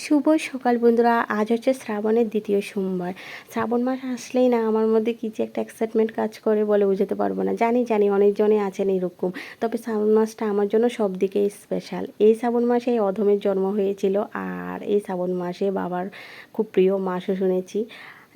শুভ সকাল বন্ধুরা। আজ হচ্ছে শ্রাবণের দ্বিতীয় সোমবার। শ্রাবণ মাস আসলেই না আমার মধ্যে কী যে একটা এক্সাইটমেন্ট কাজ করে বলে বোঝাতে পারবো না। জানি অনেকজনে আছেন এরকম, তবে শ্রাবণ মাসটা আমার জন্য সব দিকেই স্পেশাল। এই শ্রাবণ মাসে এই অধমের জন্ম হয়েছিল, আর এই শ্রাবণ মাসে বাবার খুব প্রিয় মাসও শুনেছি।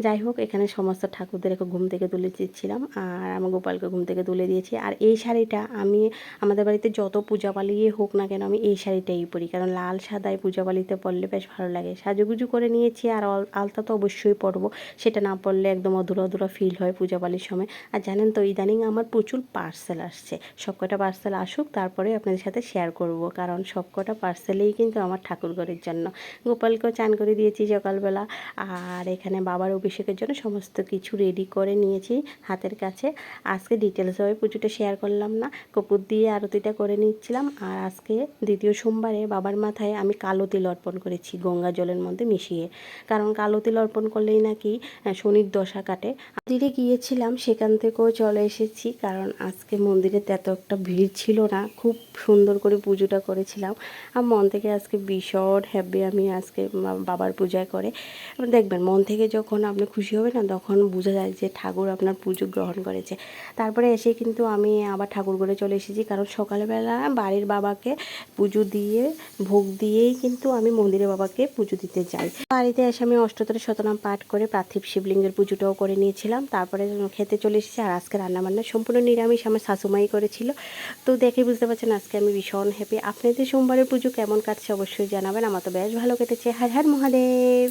যাই হোক, এখানে সমস্ত ঠাকুরদেরকে ঘুম থেকে তুলে দিচ্ছিলাম, আর আমার গোপালকে ঘুম থেকে তুলে দিয়েছি। আর এই শাড়িটা আমি আমাদের বাড়িতে যত পূজাপালিয়ে হোক না কেন আমি এই শাড়িটাই পরি, কারণ লাল সাদায় পূজাপালিতে পরলে বেশ ভালো লাগে। সাজুগুজু করে নিয়েছি, আর আলতা তো অবশ্যই পরবো, সেটা না পরলে একদম অধুরা অধুরা ফিল হয় পূজাপালির সময়। আর জানেন তো, ইদানিং আমার প্রচুর পার্সেল আসছে। সবকটা পার্সেল আসুক, তারপরে আপনাদের সাথে শেয়ার করব, কারণ সবকটা পার্সেলেই কিন্তু আমার ঠাকুরঘরের জন্য। গোপালকেও চান করে দিয়েছি সকালবেলা, আর এখানে বাবার অভিষেকের জন্য সমস্ত কিছু রেডি করে নিয়েছি হাতের কাছে। আজকে ডিটেলসভাবে পুজোটা শেয়ার করলাম না, কপুর দিয়ে আরতিটা করে নিচ্ছিলাম। আর আজকে দ্বিতীয় সোমবারে বাবার মাথায় আমি কালো তিল অর্পণ করেছি গঙ্গা জলের মধ্যে মিশিয়ে, কারণ কালো তিল অর্পণ করলেই নাকি শনির দশা কাটে। মন্দিরে গিয়েছিলাম, সেখান থেকেও চলে এসেছি, কারণ আজকে মন্দিরে এত একটা ভিড় ছিল না, খুব সুন্দর করে পুজোটা করেছিলাম। আর মন থেকে আজকে ভীষণ হ্যাপি আমি আজকে বাবার পূজা করে। দেখবেন, মন থেকে যখন আপনি খুশি হবে না, তখন বোঝা যায় যে ঠাকুর আপনার পুজো গ্রহণ করেছে। তারপরে এসে কিন্তু আমি আবার ঠাকুর ঘরে চলে এসেছি, কারণ সকালবেলা বাড়ির বাবাকে পুজো দিয়ে ভোগ দিয়েই কিন্তু আমি মন্দিরে বাবাকে পুজো দিতে যাই। বাড়িতে এসে আমি অষ্টোত্তর শতনাম পাঠ করে পার্থিব শিবলিঙ্গের পুজোটাও করে নিয়েছিলাম। তারপরে খেতে চলে এসেছি। আর আজকে রান্নাবান্না সম্পূর্ণ নিরামিষ, আমার শাশুমাই করেছিল। তো দেখে বুঝতে পারছেন আজকে আমি ভীষণ হ্যাপি। আপনাদের সোমবারের পুজো কেমন কাটছে অবশ্যই জানাবেন। আমার তো বেশ ভালো কেটেছে। হর হর মহাদেব।